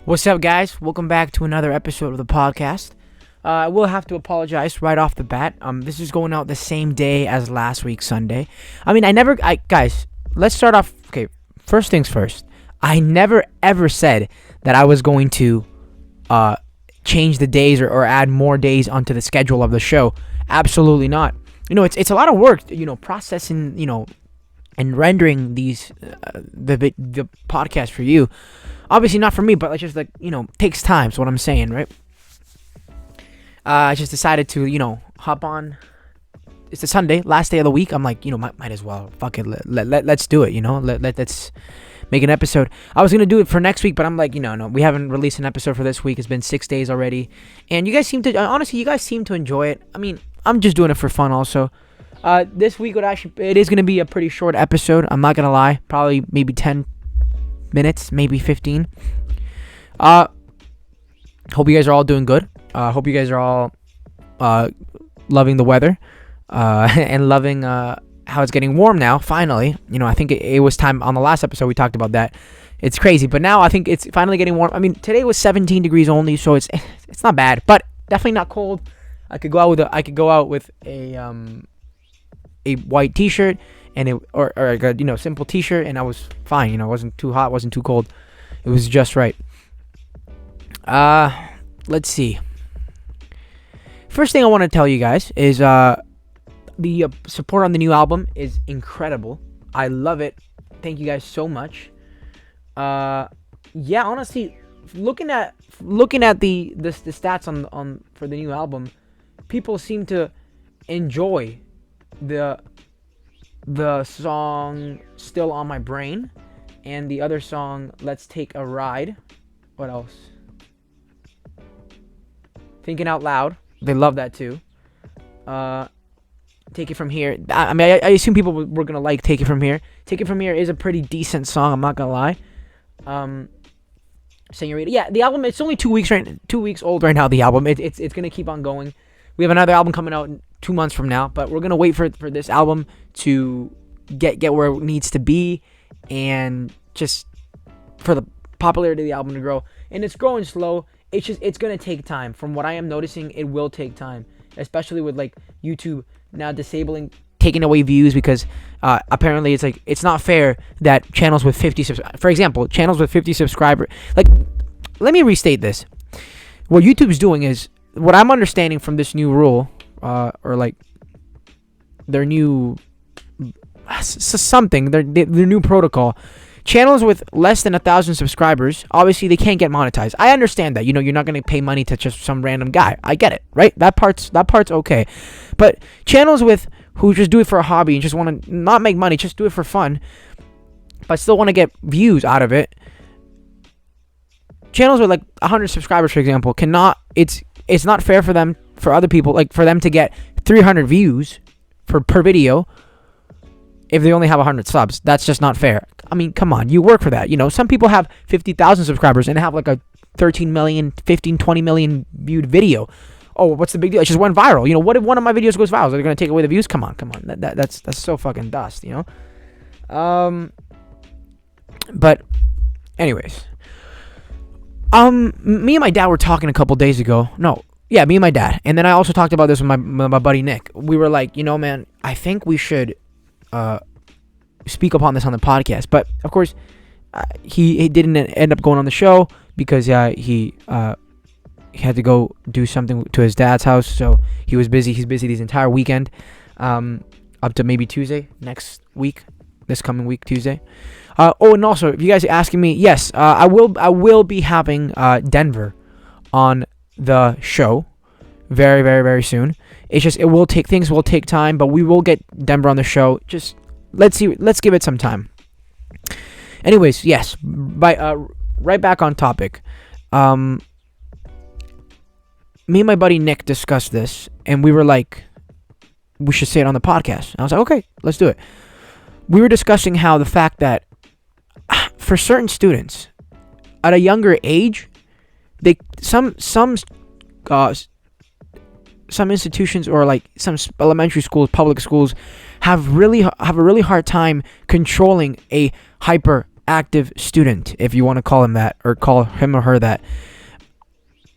What's up, guys? Welcome back to another episode of the podcast. I will have to apologize right off the bat. This is going out the same day as last week, Sunday. Guys, let's start off. Okay, first things first. I never ever said that I was going to change the days or add more days onto the schedule of the show. Absolutely not. It's a lot of work. Processing. And rendering these the podcast for you. Obviously not for me, but it's just takes time. Is what I'm saying, right? I just decided to hop on. It's a Sunday, last day of the week. I'm like, might as well. Fuck it, let's do it. Let's make an episode. I was gonna do it for next week, but I'm like, no, we haven't released an episode for this week. It's been 6 days already, and you guys seem to enjoy it. I mean, I'm just doing it for fun, also. This week it is gonna be a pretty short episode. I'm not gonna lie, probably maybe 10 minutes, maybe 15. Hope you guys are all doing good. Hope you guys are all loving the weather and loving how it's getting warm now. Finally, I think it was time. On the last episode we talked about that. It's crazy, but now I think it's finally getting warm. I mean, today was 17 degrees only, so it's not bad, but definitely not cold. I could go out with a white t-shirt and or a simple t-shirt, and I was fine. It wasn't too hot, wasn't too cold. It was just right. Let's see. First thing I want to tell you guys is the support on the new album is incredible. I love it. Thank you guys so much. Yeah, honestly, looking at the stats on for the new album, people seem to enjoy the song Still on My Brain and the other song Let's Take a Ride. What else? Thinking Out Loud. They love that too. Take It From Here. I mean, I assume people were gonna like Take It From Here. Take It From Here is a pretty decent song, I'm not gonna lie. Senorita. Yeah, the album, it's only 2 weeks old right now, the album. It's gonna keep on going. We have another album coming out 2 months from now, but we're gonna wait for this album to get where it needs to be, and just for the popularity of the album to grow. And it's growing slow. It's gonna take time. From what I am noticing, it will take time, especially with YouTube now taking away views, because apparently it's not fair that channels with 50 for example, channels with 50 subscribers. Let me restate this. What YouTube's doing is, what I'm understanding from this new rule, or their new their new protocol, channels with less than 1,000 subscribers, obviously they can't get monetized. I understand that. You're not going to pay money to just some random guy. I get it, right? That part's okay. But channels who just do it for a hobby and just want to not make money, just do it for fun, but still want to get views out of it. Channels with 100 subscribers, for example, cannot. It's not fair for other people, for them to get 300 views per video if they only have 100 subs. That's just not fair. I mean, come on, you work for that. Some people have 50,000 subscribers and have a 13 million, 15, 20 million viewed video. Oh, what's the big deal? It just went viral. What if one of my videos goes viral? Are they going to take away the views? Come on. That's so fucking dust, But anyways, me and my dad were talking a couple days ago. Me and my dad. And then I also talked about this with my buddy Nick. We were like, man, I think we should speak upon this on the podcast. But of course, he didn't end up going on the show because he had to go do something to his dad's house. So he was busy. He's busy this entire weekend, up to maybe Tuesday next week, this coming week, Tuesday. And also, if you guys are asking me, yes, I will be having Denver on the show very, very, very soon. It's just things will take time, but we will get Denver on the show. Just let's give it some time. Anyways, yes, right back on topic. Me and my buddy Nick discussed this, and we were like, we should say it on the podcast. And I was like, okay, let's do it. We were discussing how the fact that for certain students at a younger age, some institutions, or some elementary schools, public schools, have a really hard time controlling a hyper hyperactive student, if you want to call him that, or call him or her that.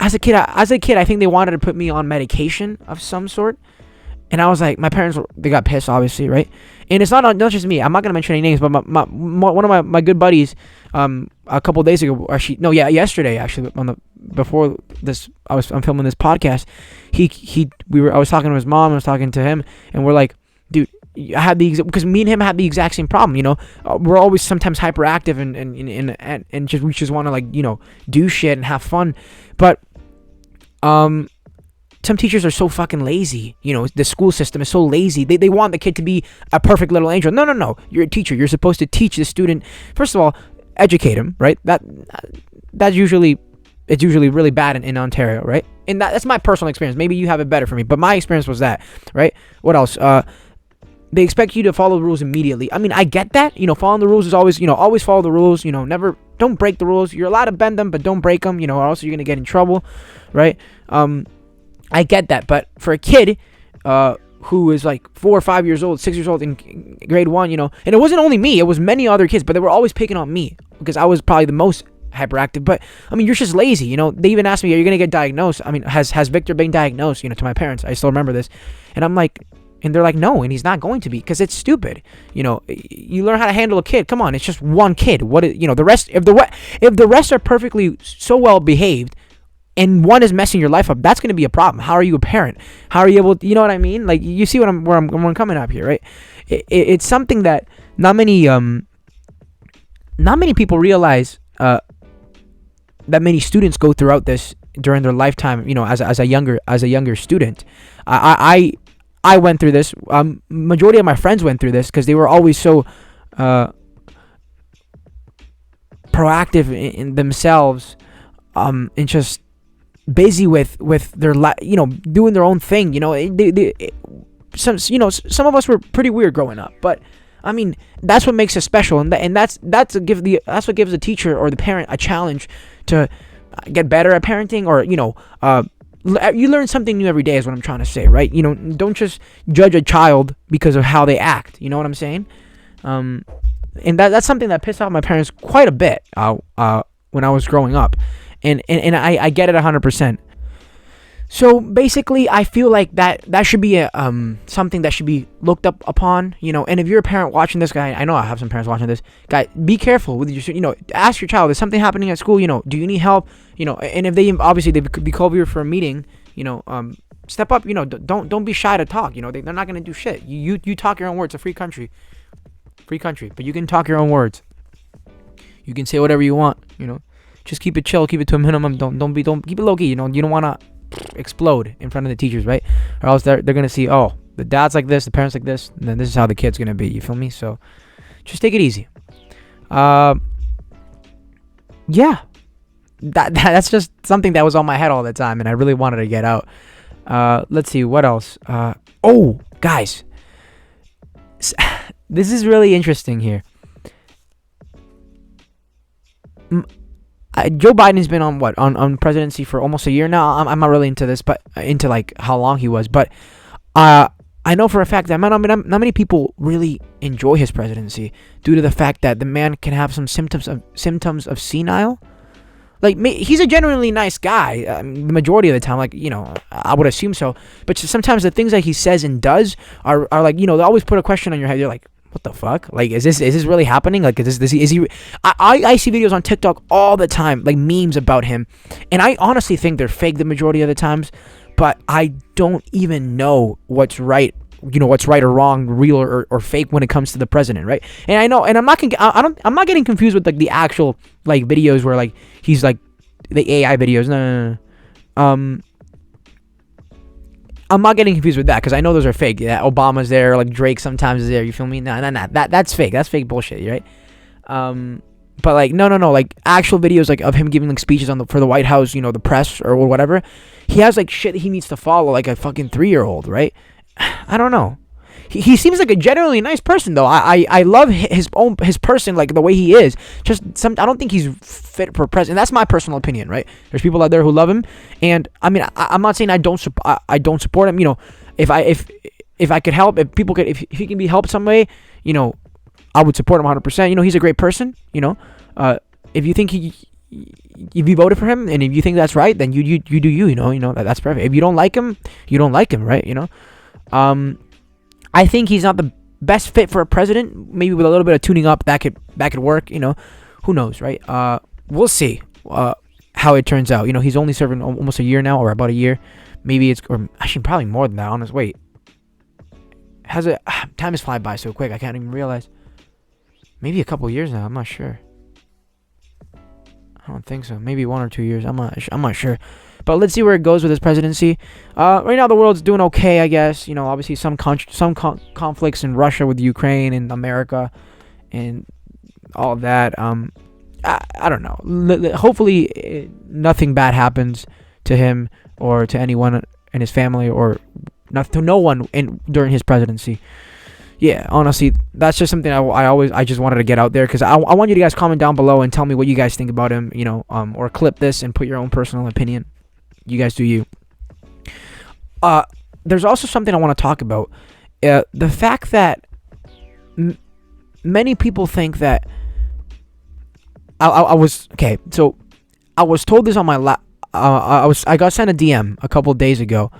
As a kid, I think they wanted to put me on medication of some sort. And I was like, my parents, they got pissed, obviously, right? And it's not just me. I'm not going to mention any names, but one of my good buddies, a couple of days ago, yesterday, actually, before this, I'm filming this podcast. I was talking to his mom, I was talking to him, and we're like, dude, I had because me and him had the exact same problem, we're always sometimes hyperactive and we just want to, like, do shit and have fun. But, some teachers are so fucking lazy. The school system is so lazy. They want the kid to be a perfect little angel. No. You're a teacher. You're supposed to teach the student. First of all, educate him, right? It's usually really bad in Ontario, right? And that's my personal experience. Maybe you have it better for me, but my experience was that, right? What else? They expect you to follow the rules immediately. I mean, I get that. Following the rules is always, always follow the rules. Don't break the rules. You're allowed to bend them, but don't break them. Or else you're gonna get in trouble, right? I get that, but for a kid who is like 4 or 5 years old, 6 years old in grade 1, and it wasn't only me, it was many other kids, but they were always picking on me because I was probably the most hyperactive. But I mean, you're just lazy. They even asked me, are you gonna get diagnosed? I mean, has Victor been diagnosed? To my parents. I still remember this, and I'm like, and they're like, no, and he's not going to be, because it's stupid. You learn how to handle a kid. Come on, it's just one kid. The rest, if the rest are perfectly so well behaved, and one is messing your life up, that's going to be a problem. How are you a parent? How are you able to, you know what I mean? Like, you see where I'm coming up here, right? It's something that not many people realize, that many students go throughout this during their lifetime, as a younger student. I went through this. Majority of my friends went through this because they were always so proactive in themselves, and just busy with their doing their own thing. Some of us were pretty weird growing up, but I mean, that's what makes us special, and that's what gives the teacher or the parent a challenge to get better at parenting, or you learn something new every day is what I'm trying to say, right? Don't just judge a child because of how they act. You know what I'm saying? And that's something that pissed off my parents quite a bit when I was growing up. And I get it 100%. So basically, I feel like that should be something that should be looked up upon, And if you're a parent watching this, guy, I know I have some parents watching this, guy, be careful with your, ask your child, is something happening at school? Do you need help? And if they could be called here for a meeting, step up. Don't be shy to talk. They're not gonna do shit. You talk your own words. It's a free country, but you can talk your own words. You can say whatever you want. Just keep it chill, keep it to a minimum. Don't keep it low key. You don't want to explode in front of the teachers, right? Or else they're gonna see, oh, the dad's like this, the parents like this, and then this is how the kid's gonna be. You feel me? So just take it easy. Yeah, that's just something that was on my head all the time, and I really wanted to get out. Let's see what else. Oh, guys, this is really interesting here. Joe Biden's been on presidency for almost a year now. I'm not really into this, but into like how long he was. But I know for a fact that not many people really enjoy his presidency due to the fact that the man can have some symptoms of senile. Like, he's a genuinely nice guy, the majority of the time. Like, I would assume so. But sometimes the things that he says and does are like, they always put a question on your head. You're like, what the fuck? Like, is this really happening? Like, is he? I see videos on TikTok all the time, like memes about him, and I honestly think they're fake the majority of the times. But I don't even know what's right, what's right or wrong, real or fake when it comes to the president, right? And I know, and I'm not getting confused with like the actual like videos where like he's like the AI videos. No. I'm not getting confused with that because I know those are fake. Yeah, Obama's there, like Drake sometimes is there. You feel me? Nah. That's fake. That's fake bullshit, right? But like no, like actual videos like of him giving like speeches for the White House, the press or whatever. He has like shit he needs to follow like a fucking 3-year-old, right? I don't know. He seems like a generally nice person though. I love his person, like the way he is. I don't think he's fit for president. That's my personal opinion, right? There's people out there who love him, and I mean I'm not saying I don't support him. If I could help, if he can be helped some way, I would support him 100%. You know, he's a great person. You know, if you think if you voted for him and if you think that's right, then you do you. You know that's perfect. If you don't like him, you don't like him, right? You know, I think he's not the best fit for a president. Maybe with a little bit of tuning up, that could work. You know, who knows, right? We'll see how it turns out. You know, he's only serving almost a year now, or about a year. Maybe it's, or actually probably more than that. Honest, wait. Time is flying by so quick. I can't even realize. Maybe a couple years now. I'm not sure. I don't think so. Maybe 1 or 2 years. I'm not sure. But let's see where it goes with his presidency. Right now the world's doing okay, I guess. You know, obviously some conflicts in Russia with Ukraine and America, and all of that. I don't know. Hopefully nothing bad happens to him or to anyone in his family, or to no one during his presidency. Yeah, honestly, that's just something I just wanted to get out there, because I want you to guys comment down below and tell me what you guys think about him, you know, or clip this and put your own personal opinion. You guys do you. There's also something I want to talk about. The fact that many people think that I was told this on my I got sent a DM a couple days ago.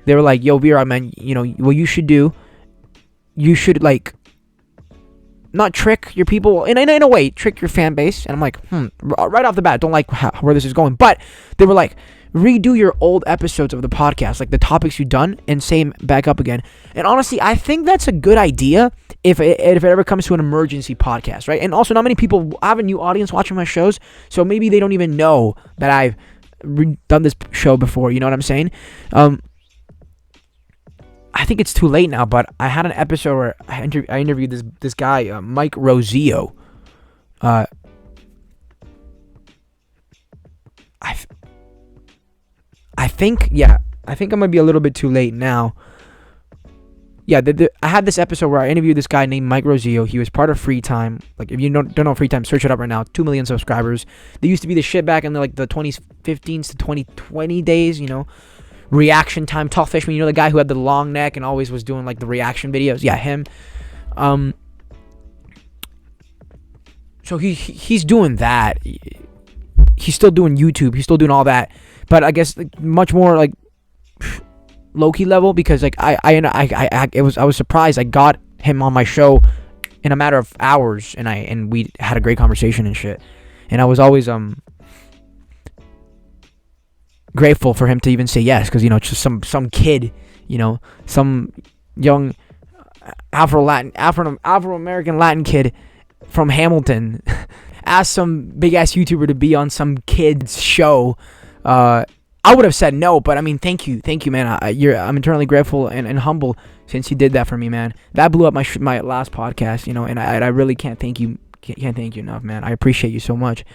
They were like, "Yo, Vrock, man, you know what you should do? You should, like, not trick your people, in a way, trick your fan base." And I'm like, right off the bat, don't like where this is going. But they were like, redo your old episodes of the podcast, like the topics you've done, and say them back up again. And honestly, I think that's a good idea if it ever comes to an emergency podcast, right? And also, not many people, I have a new audience watching my shows, so maybe they don't even know that I've done this show before. You know what I'm saying? I think it's too late now, but I had an episode where I interviewed this guy, Mike Rosio. I think I might be a little bit too late now. Yeah, I had this episode where I interviewed this guy named Mike Rosio. He was part of Free Time. Like, if you don't know Free Time, search it up right now. 2 million subscribers. They used to be the shit back in the 2015s to 2020 days, you know. Reaction Time, Tall Fishman, you know, the guy who had the long neck and always was doing like the reaction videos. Yeah, him. So he's doing that. He's still doing YouTube. He's still doing all that, but I guess much more like low-key level, because like I was surprised I got him on my show in a matter of hours, and we had a great conversation and shit. And I was always grateful for him to even say yes, because, you know, just some kid, you know, some young Afro-American Latin kid from Hamilton asked some big ass YouTuber to be on some kid's show. I would have said no, but I mean, thank you, man. I'm eternally grateful and humble since you did that for me, man. That blew up my last podcast, you know, and I really can't thank you enough, man. I appreciate you so much.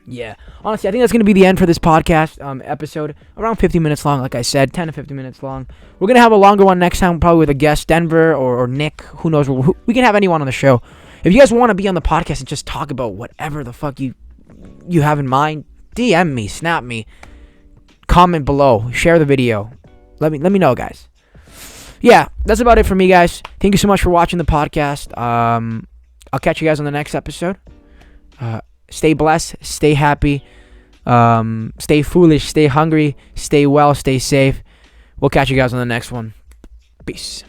Yeah, honestly, I think that's going to be the end for this podcast episode. Around 50 minutes long, like I said, 10 to 50 minutes long. We're going to have a longer one next time, probably with a guest, Denver or Nick. Who knows? We can have anyone on the show. If you guys want to be on the podcast and just talk about whatever the fuck you have in mind, DM me, snap me, comment below, share the video. Let me know, guys. Yeah, that's about it for me, guys. Thank you so much for watching the podcast. I'll catch you guys on the next episode. Stay blessed, stay happy, stay foolish, stay hungry, stay well, stay safe. We'll catch you guys on the next one. Peace.